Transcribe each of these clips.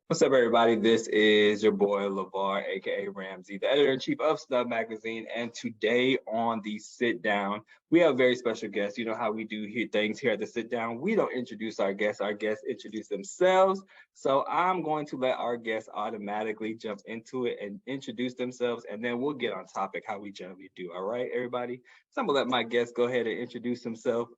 What's up, everybody? This is your boy LeVar, aka Ramsey, the editor-in-chief of Snub Magazine. And today on the Sit Down, we have a very special guest. You know how we do things here at the Sit Down. We don't introduce our guests introduce themselves. So I'm going to let our guests automatically jump into it and introduce themselves, and then we'll get on topic how we generally do. All right, everybody? So I'm gonna let my guest go ahead and introduce himself.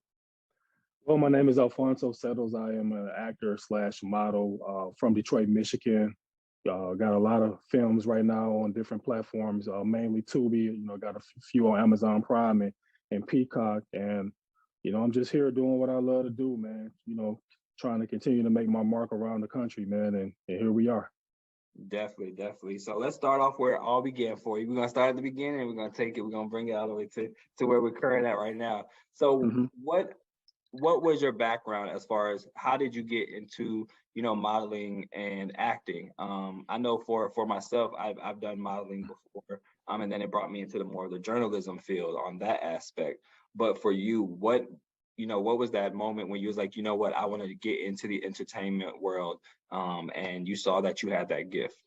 Well, my name is Alphonso Settles. I am an actor slash model from Detroit, Michigan. Got a lot of films right now on different platforms, mainly Tubi. Got a few on Amazon Prime and Peacock. And I'm just here doing what I love to do, man. Trying to continue to make my mark around the country, man. And here we are. Definitely. So let's start off where it all began for you. We're gonna start at the beginning, and we're gonna take it. We're gonna bring it all the way to where we're current at right now. So Mhm. what was your background as far as how did you get into modeling and acting? I know for myself, I've done modeling before, and then it brought me into the more of the journalism field on that aspect. But for you, what was that moment when you was like, you know what, I want to get into the entertainment world, and you saw that you had that gift?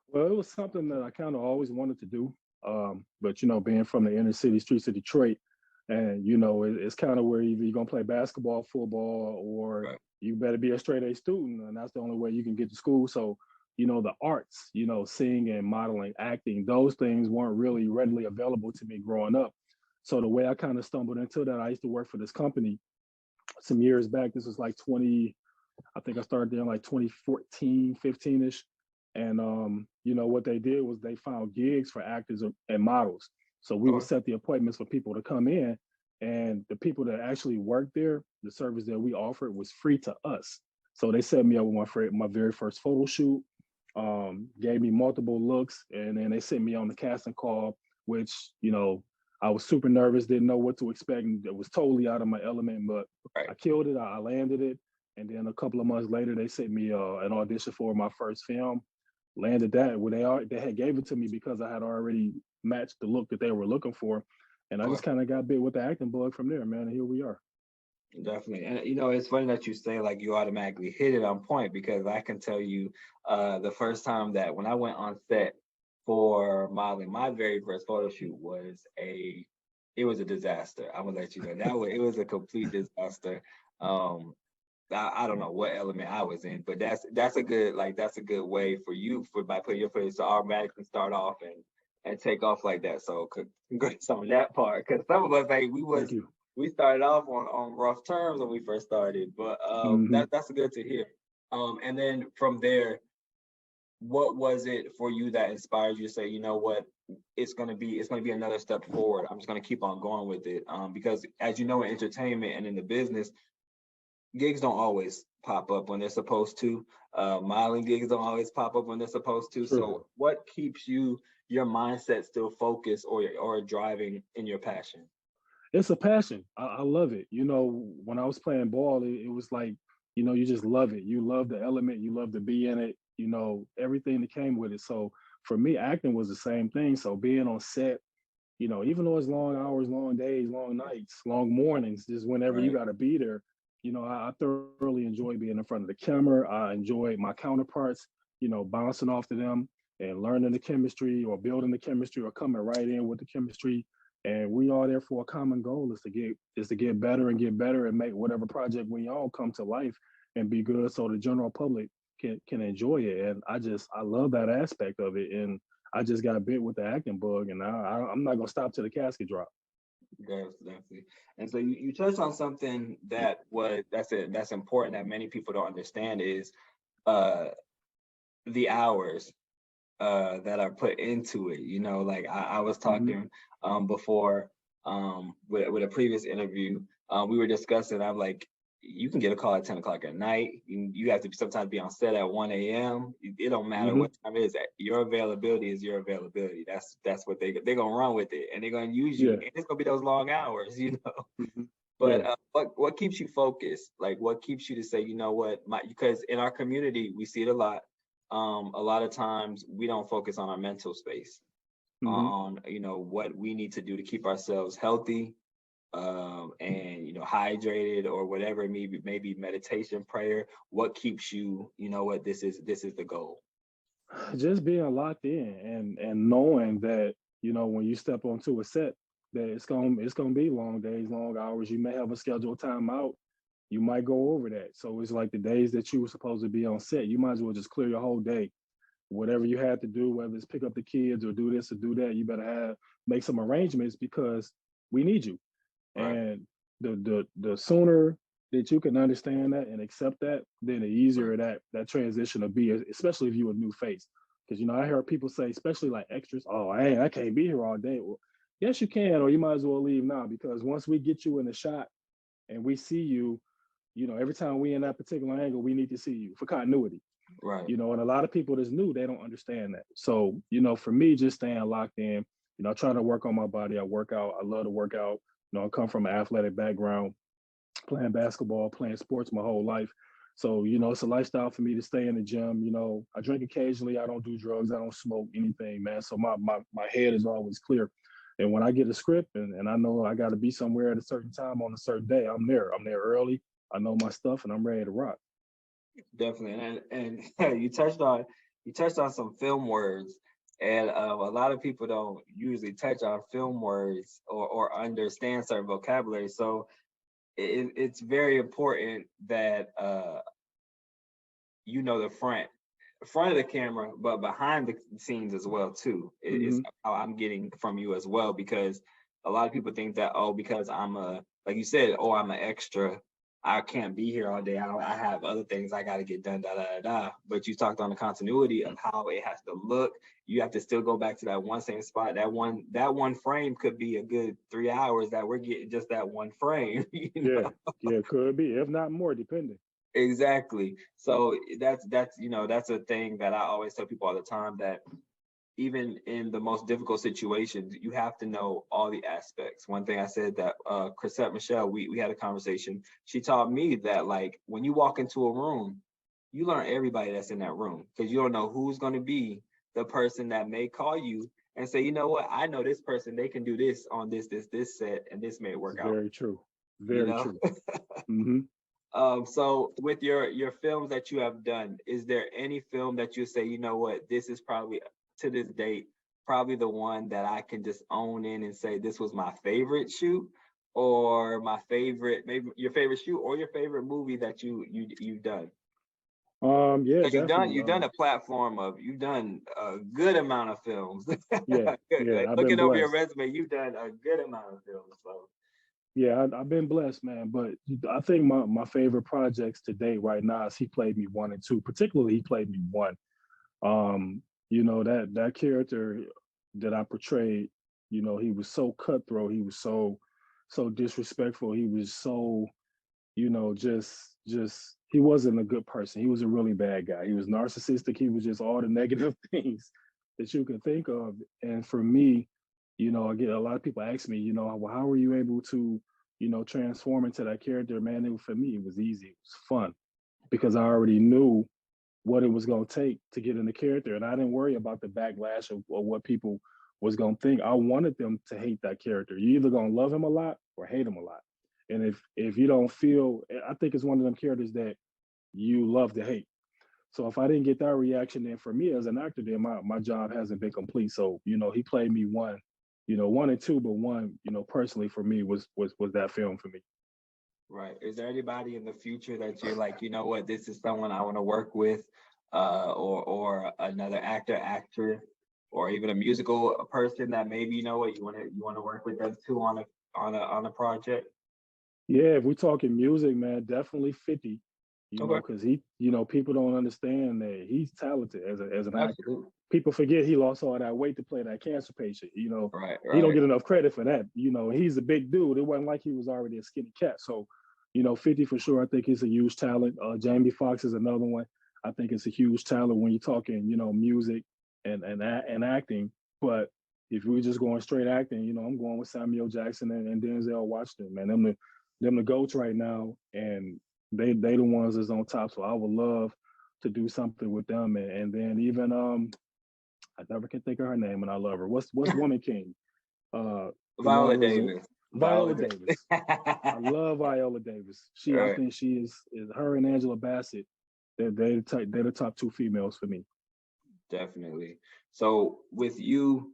Well, it was something that I kind of always wanted to do. But being from the inner city streets of Detroit, and it's kind of where either you're gonna play basketball, football, or Right. you better be a straight A student, and that's the only way you can get to school. So, the arts, singing, modeling, acting, those things weren't really readily available to me growing up. So the way I kind of stumbled into that, I used to work for this company some years back. This was like 20, I think I started there in like 2014, 15-ish. And what they did was they found gigs for actors and models. So we would Okay. set the appointments for people to come in, and the people that actually worked there, the service that we offered was free to us. So they set me up with my very first photo shoot, gave me multiple looks, and then they sent me on the casting call, which, I was super nervous, didn't know what to expect, and it was totally out of my element, but Right. I killed it. I landed it. And then a couple of months later, they sent me an audition for my first film. Landed that. They had gave it to me because I had already matched the look that they were looking for, and I Okay. just kind of got bit with the acting bug from there, man. And here we are. Definitely. And it's funny that you say like you automatically hit it on point, because I can tell you the first time that when I went on set for modeling, my very first photo shoot it was a disaster. I'm gonna let you know it was a complete disaster. Um I don't know what element I was in, but that's a good way for you for by putting your face to automatically start off and take off like that. So congrats on that part, because some of us like Thank you. we started off on rough terms when we first started, but Hmm. that's good to hear. And then from there, what was it for you that inspired you to say, you know what, it's gonna be another step forward. I'm just gonna keep on going with it. Because as you know, in entertainment and in the business, gigs don't always pop up when they're supposed to. Modeling gigs don't always pop up when they're supposed to. True. So what keeps your mindset still focused or driving in your passion? It's a passion. I love it. When I was playing ball, it was like, you just love it. You love the element. You love to be in it. Everything that came with it. So for me, acting was the same thing. So being on set, even though it's long hours, long days, long nights, long mornings, just whenever you Right. got to be there, I thoroughly enjoy being in front of the camera. I enjoy my counterparts, bouncing off to them and learning the chemistry or building the chemistry or coming right in with the chemistry. And we all there for a common goal is to get better and get better and make whatever project we all come to life and be good so the general public can enjoy it. And I love that aspect of it. And I just got bit with the acting bug, and I'm not gonna stop till the casket drop. Definitely. And so you touched on something that's important that many people don't understand is uh the hours that are put into it. Like I was Hmm. talking before with a previous interview, we were discussing. I'm like, you can get a call at 10 o'clock at night. You have to sometimes be on set at 1 a.m. It don't matter Hmm. what time it is. Your availability is your availability. That's what they're gonna run with it, and they're gonna use you. Yeah. And it's gonna be those long hours, you know. Hmm. But Yeah. what keeps you focused? Like, what keeps you to say, you know what, because in our community we see it a lot. A lot of times we don't focus on our mental space, Hmm. on what we need to do to keep ourselves healthy, and hydrated or whatever, maybe meditation, prayer? What keeps you, what this is the goal? Just being locked in and knowing that when you step onto a set, that it's gonna be long days, long hours. You may have a scheduled time out. You might go over that. So it's like the days that you were supposed to be on set, you might as well just clear your whole day. Whatever you had to do, whether it's pick up the kids or do this or do that, you better make some arrangements because we need you. Right. And the sooner that you can understand that and accept that, then the Right. easier that transition will be, especially if you're a new face. Because I heard people say, especially like extras, oh, I can't be here all day. Well, yes, you can, or you might as well leave now because once we get you in the shot and we see you, every time we in that particular angle, we need to see you for continuity. Right. And a lot of people that's new, they don't understand that. So, for me, just staying locked in, I try to work on my body. I work out. I love to work out. I come from an athletic background, playing basketball, playing sports my whole life. So, it's a lifestyle for me to stay in the gym. I drink occasionally. I don't do drugs. I don't smoke anything, man. So my head is always clear. And when I get a script and I know I got to be somewhere at a certain time on a certain day, I'm there. I'm there early. I know my stuff and I'm ready to rock. Definitely. And you touched on some film words, and a lot of people don't usually touch on film words or understand certain vocabulary. So it's very important that the front of the camera, but behind the scenes as well too. Is Hmm. how I'm getting from you as well, because a lot of people think that, oh, because like you said, oh, I'm an extra, I can't be here all day. I have other things I got to get done, da da da da. But you talked on the continuity of how it has to look. You have to still go back to that one same spot. That one frame could be a good 3 hours that we're getting just that one frame. Yeah, yeah, could be, if not more, depending. Exactly. So that's a thing that I always tell people all the time, that even in the most difficult situations, you have to know all the aspects. One thing I said that Chrisette Michelle, we had a conversation. She taught me that, like, when you walk into a room, you learn everybody that's in that room, because you don't know who's going to be the person that may call you and say, you know what, I know this person, they can do this on this set, and this may It's work out. very true. You Very know. true. Hmm. So with your films that you have done, is there any film that you say, you know what, this is probably, to this date, probably the one that I can just own in and say this was my favorite shoot, or my favorite, maybe your favorite shoot or your favorite movie that you've done? Yeah, Because you've done definitely. you've done a platform of you've done a good amount of films. Yeah, yeah, Like, I've been looking over your blessed. resume, you've done a good amount of films. So Yeah, I've been blessed, man. But I think my favorite projects today, right now, is he played me one and two. Particularly, he played me one. That character that I portrayed, he was so cutthroat. He was so disrespectful. He was so, just he wasn't a good person. He was a really bad guy. He was narcissistic. He was just all the negative things that you can think of. And for me, I get a lot of people ask me, well, how were you able to, transform into that character? Man, for me, it was easy. It was fun because I already knew what it was going to take to get in the character. And I didn't worry about the backlash of what people was going to think. I wanted them to hate that character. You either going to love him a lot or hate him a lot. And if you don't feel, I think it's one of them characters that you love to hate. So if I didn't get that reaction, then for me as an actor, then my job hasn't been complete. So, he played me one, one and two, but one, personally for me was that film for me. right. Is there anybody in the future that you're like, you know what, this is someone I want to work with, or another actor, actress, or even a musical person that maybe, you know what, you want to work with them too on a project? Yeah, if we're talking music, man, definitely 50. Okay. Because people don't understand that he's talented as an actor. Absolutely. People forget he lost all that weight to play that cancer patient. Right. He don't Right. get enough credit for that. He's a big dude. It wasn't like he was already a skinny cat. So, 50 for sure. I think he's a huge talent. Jamie Foxx is another one. I think it's a huge talent when you're talking, music and acting. But if we're just going straight acting, I'm going with Samuel Jackson and Denzel Washington, man. Them the goats right now, and they the ones that's on top. So I would love to do something with them, and then even I never can think of her name, and I love her. What's Woman King? The Viola one was Davis. Viola Viola Davis. I love Viola Davis. I Right, think she is her and Angela Bassett. They're the top two females for me. definitely. So with you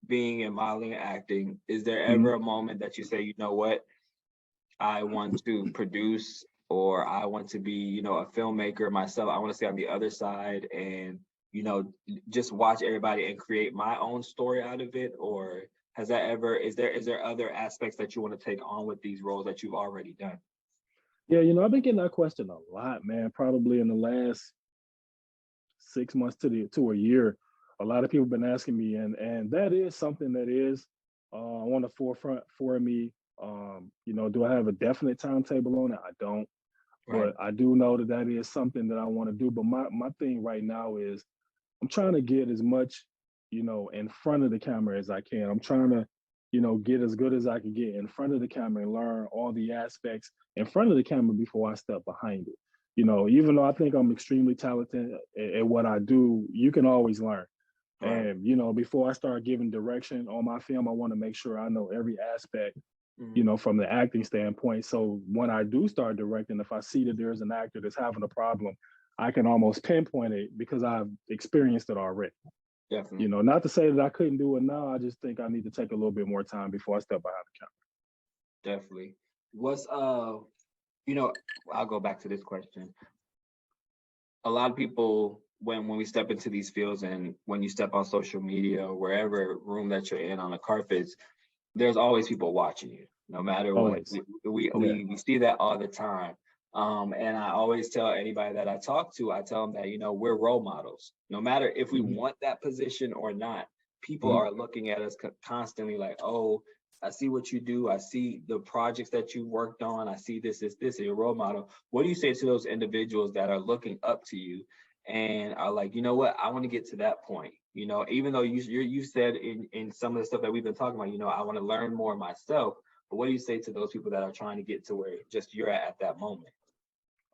being in modeling and acting, is there Mhm. ever a moment that you say, you know what, I want to produce or I want to be, a filmmaker myself. I want to stay on the other side and, just watch everybody and create my own story out of it? Or has that ever, is there other aspects that you want to take on with these roles that you've already done? Yeah, I've been getting that question a lot, man. Probably in the last 6 months to a year, a lot of people have been asking me, and that is something that is on the forefront for me. Do I have a definite timetable on it? I don't, Right. but I do know that that is something that I want to do. But my thing right now is I'm trying to get as much, in front of the camera as I can. I'm trying to, get as good as I can get in front of the camera and learn all the aspects in front of the camera before I step behind it. Even though I think I'm extremely talented at what I do, you can always learn. Right. And, before I start giving direction on my film, I want to make sure I know every aspect, Mhm. from the acting standpoint. So when I do start directing, if I see that there's an actor that's having a problem, I can almost pinpoint it because I've experienced it already. Definitely. Not to say that I couldn't do it now. I just think I need to take a little bit more time before I step behind the Definitely. What's you know, I'll go back to this question. A lot of people, when we step into these fields and when you step on social media or wherever room that you're in on the carpets, there's always people watching you, no matter camera. what. Always. Yeah. We see that all the time. And I always tell anybody that I talk to, I tell them that, we're role models. No matter if we Hmm. want that position or not, people Hmm. are looking at us constantly like, oh, I see what you do. I see the projects that you worked on. I see this, your role model. What do you say to those individuals that are looking up to you and are like, you know what, I want to get to that point? Even though you said in some of the stuff that we've been talking about, I want to learn more myself. But what do you say to those people that are trying to get to where just you're at that moment?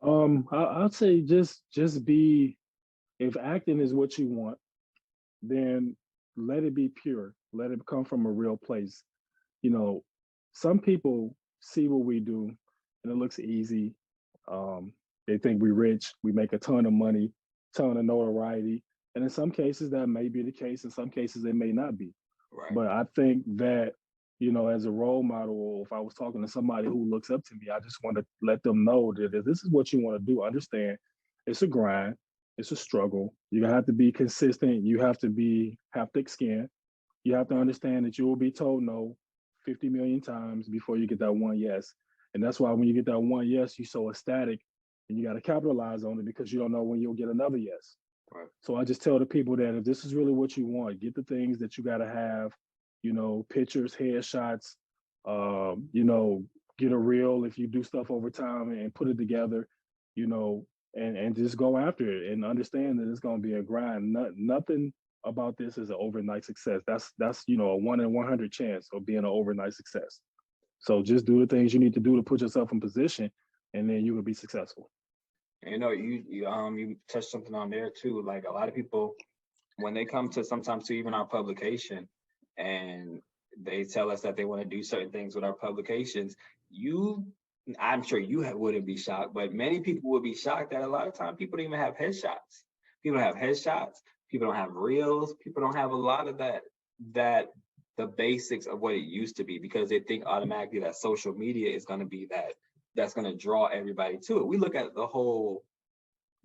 I'd say just be, if acting is what you want, then let it be pure. Let it come from a real place. You know, some people see what we do and it looks easy. They think we're rich, we make a ton of money, ton of notoriety. And in some cases that may be the case. In some cases it may not be. Right. But I think that, as a role model, or if I was talking to somebody who looks up to me, I just want to let them know that if this is what you want to do, understand it's a grind, it's a struggle. You have to be consistent. You have thick skin. You have to Right. understand that you will be told no 50 million times before you get that one yes. And that's why when you get that one yes, you're so ecstatic and you got to capitalize on it because you don't know when you'll get another yes. Right. So I just tell the people that if this is really what you want, get the things that you got to have, pictures, headshots, get a reel if you do stuff over time and put it together, you know, and just go after it and understand that it's going to be a grind. Nothing about this is an overnight success. That's a 1 in 100 chance of being an overnight success. So just do the things you need to do to put yourself in position, and then you will be successful. And, you touched something on there too. Like a lot of people, when they come to sometimes to even our publication and they tell us that they want to do certain things with our publications, you I'm sure wouldn't be shocked, but many people would be shocked that a lot of time people don't even have headshots. People don't have headshots, people don't have reels, people don't have a lot of that the basics of what it used to be because they think automatically that social media is going to be that's going to draw everybody to it. We look at the whole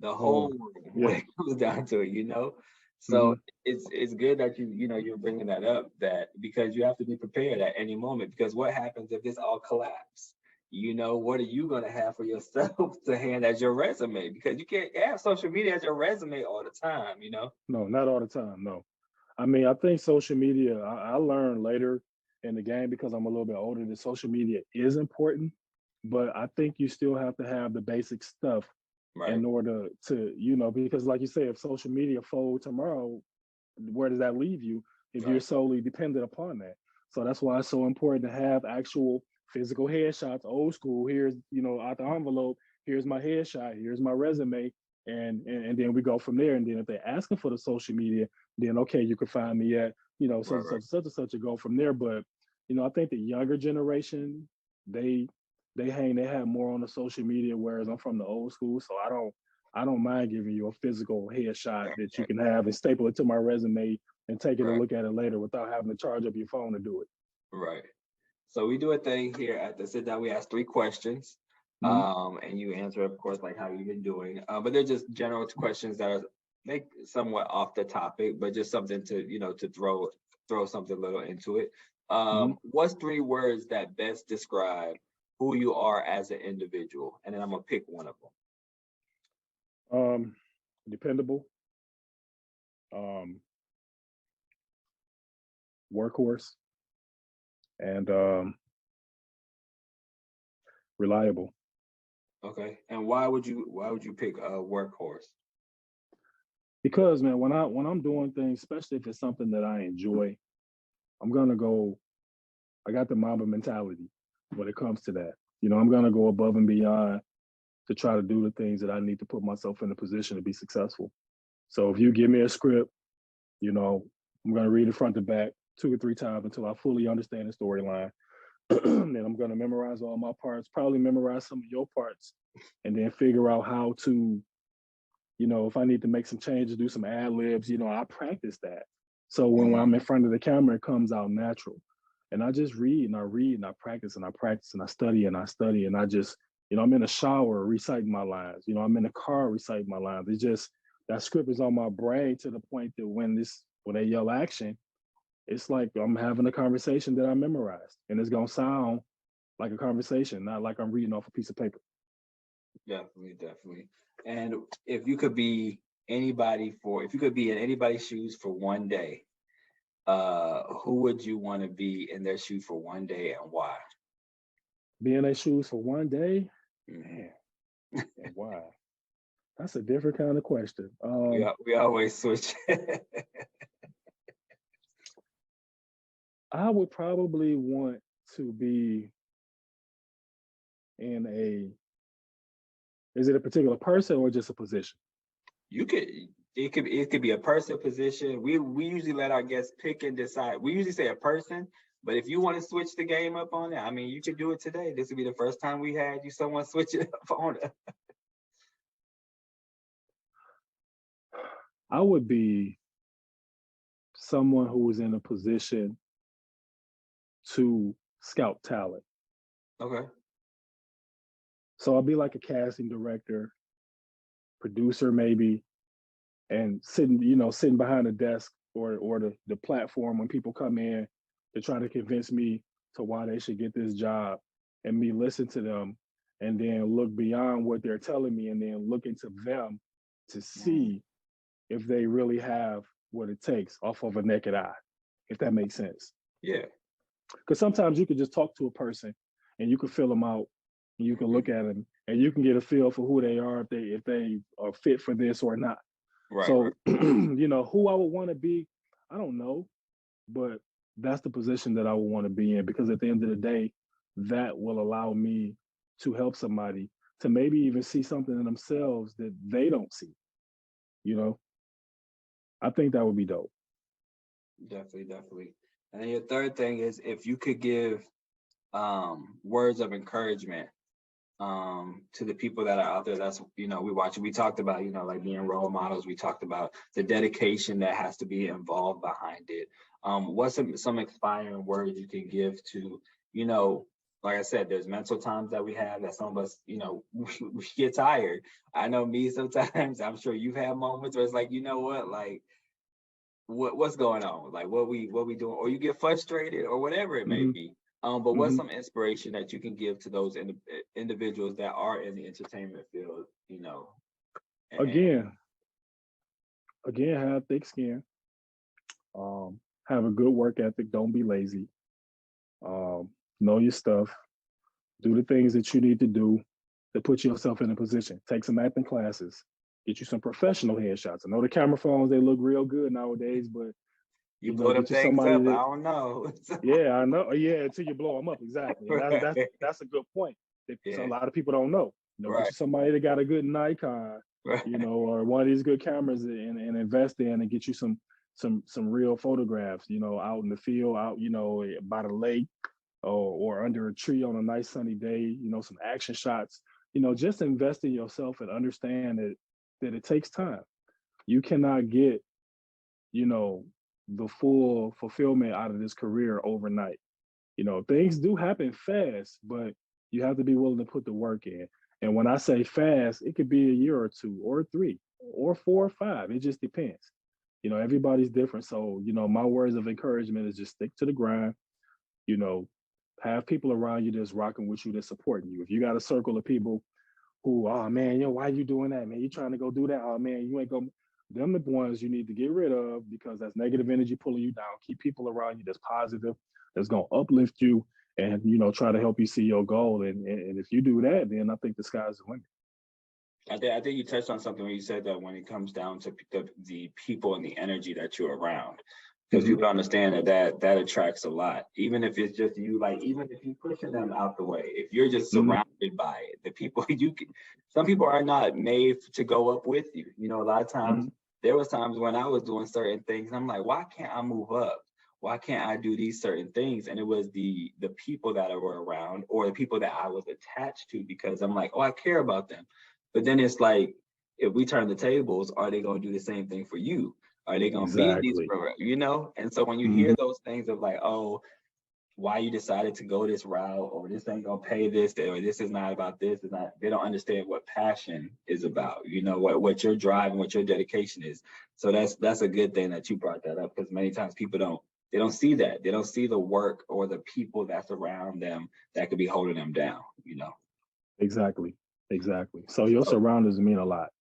Oh, when yeah. it comes down to it, So Hmm. it's good that you're bringing that up that because you have to be prepared at any moment because what happens if this all collapse? What are you gonna have for yourself to hand as your resume? Because you can't have social media as your resume all the time. No, not all the time. No. I mean, I think social media, I learned later in the game because I'm a little bit older that social media is important, but I think you still have to have the basic stuff Right, in order to, because like you say, if social media fold tomorrow, where does that leave you if you're right, solely dependent upon that? So that's why it's so important to have actual physical headshots, old school. Here's, out the envelope, here's my headshot, here's my resume, and then we go from there. And then if they're asking for the social media, then okay, you can find me at, such right, and such right. and such and such and go from there. But I think the younger generation, they they have more on the social media, whereas I'm from the old school, so I don't mind giving you a physical headshot that you can have and staple it to my resume and take it and Right, look at it later without having to charge up your phone to do it. right. So we do a thing here at the sit down. We ask three questions, Hmm. and you answer, of course, like how you've been doing. But they're just general questions that are like somewhat off the topic, but just something to to throw something little into it. Hmm. What's three words that best describe who you are as an individual? And then I'm gonna pick one of them. Um, Dependable, um, workhorse, and reliable. Okay. And why would you pick a workhorse? Because man, when I'm doing things, especially if it's something that I enjoy, I'm gonna go. I got the Mamba mentality when it comes to that. I'm gonna go above and beyond to try to do the things that I need to put myself in a position to be successful. So if you give me a script, you know, I'm gonna read it front to back 2 or 3 times until I fully understand the storyline. Then I'm gonna memorize all my parts, probably memorize some of your parts, and then figure out how to, if I need to make some changes, do some ad libs, I practice that. So when I'm Mhm. in front of the camera, it comes out natural. And I just read and I practice and I practice and I study and I study and I just, I'm in the shower reciting my lines. I'm in the car reciting my lines. It's just that script is on my brain to the point that when they yell action, it's like I'm having a conversation that I memorized. And it's gonna sound like a conversation, not like I'm reading off a piece of paper. Definitely, definitely. And if you could be in anybody's shoes for one day, who would you want to be in their shoes for one day and why? Be in their shoes for one day, Mhm. man, and why? That's a different kind of question. We always switch. I would probably want to be in a, is it a particular person or just a position? You could it could be a person position. We usually let our guests pick and decide. We usually say a person, but if you want to switch the game up on it, I mean, you could do it today. This would be the first time we had you someone switch it up on it. I would be someone who was in a position to scout talent. Okay. So I'll be like a casting director, producer maybe, and sitting behind the desk or the platform when people come in to try to convince me to why they should get this job, and me listen to them and then look beyond what they're telling me and then look into them to Mm, see if they really have what it takes off of a naked eye, if that makes sense. yeah. Because sometimes you can just talk to a person and you can fill them out and you can Mhm. look at them and you can get a feel for who they are, if they are fit for this or not. Right, right. So, who I would want to be, I don't know, but that's the position that I would want to be in because at the end of the day, that will allow me to help somebody to maybe even see something in themselves that they don't see. You know, I think that would be dope. Definitely, definitely. And then your third thing is if you could give words of encouragement to the people that are out there. That's we talked about like being role models. We talked about the dedication that has to be involved behind it. What's some inspiring words you can give to you know like I said, there's mental times that we have that some of us we get tired. I know me sometimes. I'm sure you've had moments where it's like, you know what, like what's going on, like what we doing, or you get frustrated or whatever it may Hmm. be. But what's Hmm. some inspiration that you can give to those individuals that are in the entertainment field, and Again, have thick skin, have a good work ethic. Don't be lazy. Know your stuff. Do the things that you need to do to put yourself in a position. Take some acting classes. Get you some professional headshots. I know the camera phones, they look real good nowadays, but you blow them get you things somebody up. I that, don't know. yeah, I know. Yeah, until you blow them up. Exactly. And Right, that's a good point. That so a yeah, lot of people don't know. Get right, you somebody that got a good Nikon, right, or one of these good cameras and invest in and get you some real photographs, out in the field, out, by the lake, or under a tree on a nice sunny day, some action shots, just invest in yourself and understand that it takes time. You cannot get, the full fulfillment out of this career overnight. Things do happen fast, but you have to be willing to put the work in. And when I say fast, it could be a year or two or three or four or five. It just depends. Everybody's different. So, my words of encouragement is just stick to the grind, you know, have people around you that's rocking with you, that's supporting you. If you got a circle of people who, oh man, why you doing that, man? You trying to go do that? Oh man, you ain't going. Them the ones you need to get rid of, because that's negative energy pulling you down. Keep people around you that's positive, that's gonna uplift you, and try to help you see your goal. And if you do that, then I think the sky's the limit. I think you touched on something when you said that when it comes down to the people and the energy that you're around, because Mhm. people understand that attracts a lot. Even if it's just you, like even if you're pushing them out the way, if you're just Mhm. surrounded by it, the people some people are not made to go up with you. A lot of times Mhm. there was times when I was doing certain things, and I'm like, why can't I move up? Why can't I do these certain things? And it was the people that were around, or the people that I was attached to, because I'm like, oh, I care about them. But then it's like, if we turn the tables, are they going to do the same thing for you? Are they going to be in these Exactly. programs? And so when you hear Mhm. those things of like, oh, why you decided to go this route, or this ain't gonna pay this, or this is not about this, is not, they don't understand what passion is about, what your drive and what your dedication is. So that's a good thing that you brought that up, because many times people don't see that. They don't see the work or the people that's around them that could be holding them down. Exactly. Exactly. So your So surroundings mean a lot.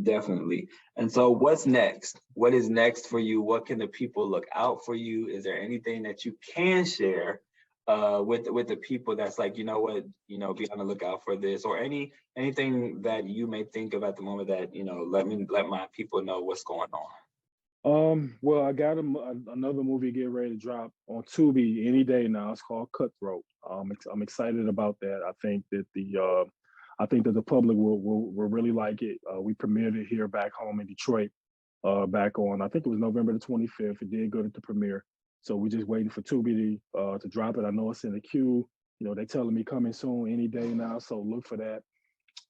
definitely. And so what's next? What is next for you? What can the people look out for you? Is there anything that you can share with the people that's like, what, be on the lookout for this, or anything that you may think of at the moment that, let my people know what's going on. Well, I got another movie getting ready to drop on Tubi any day now. It's called Cutthroat. I'm excited about that. I think that the public will really like it. We premiered it here back home in Detroit, back on, I think it was November the 25th. It did good at the premiere. So we're just waiting for Tubi to drop it. I know it's in the queue. They're telling me coming soon any day now. So look for that.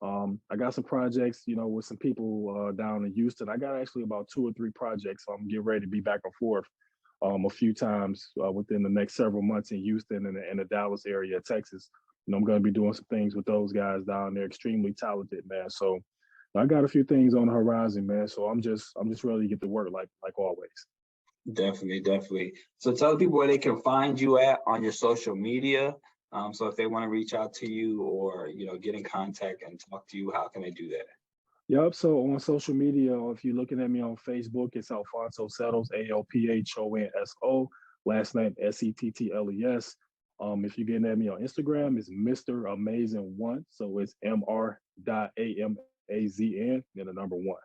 I got some projects, with some people down in Houston. I got actually about 2 or 3 projects. So I'm getting ready to be back and forth a few times within the next several months in Houston and in the Dallas area, Texas. I'm going to be doing some things with those guys down there. Extremely talented, man. So I got a few things on the horizon, man. So I'm just ready to get to work, like always. Definitely, definitely. So tell the people where they can find you at on your social media. So if they want to reach out to you, or get in contact and talk to you, how can they do that? Yep. So on social media, if you're looking at me on Facebook, it's Alphonso Settles, Alphonso. Last name Settles. If you're getting at me on Instagram, it's Mr. Amazing One. So it's Mr.Amazn, then the number one.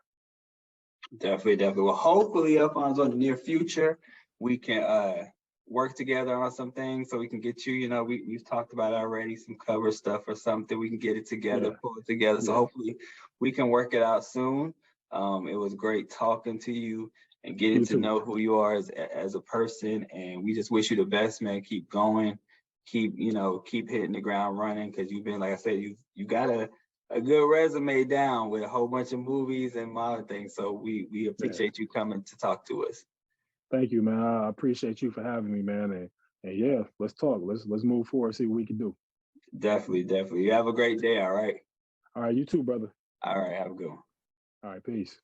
Definitely, definitely. Well, hopefully, Alfonso, in the near future, we can work together on some things, so we can get you. We've talked about already some cover stuff or something. We can get it together, Yeah. pull it together. So Yeah. hopefully, we can work it out soon. It was great talking to you and getting You to too. know who you are as a person. And we just wish you the best, man. Keep going. Keep hitting the ground running, because you've been, like I said, you got a good resume down with a whole bunch of movies and modern things. So we Yeah. appreciate you coming to talk to us. Thank you, man. I appreciate you for having me, man. And yeah, let's talk. Let's move forward, see what we can do. Definitely, definitely. You have a great day. All right. All right, you too, brother. All right. Have a good one. All right, peace.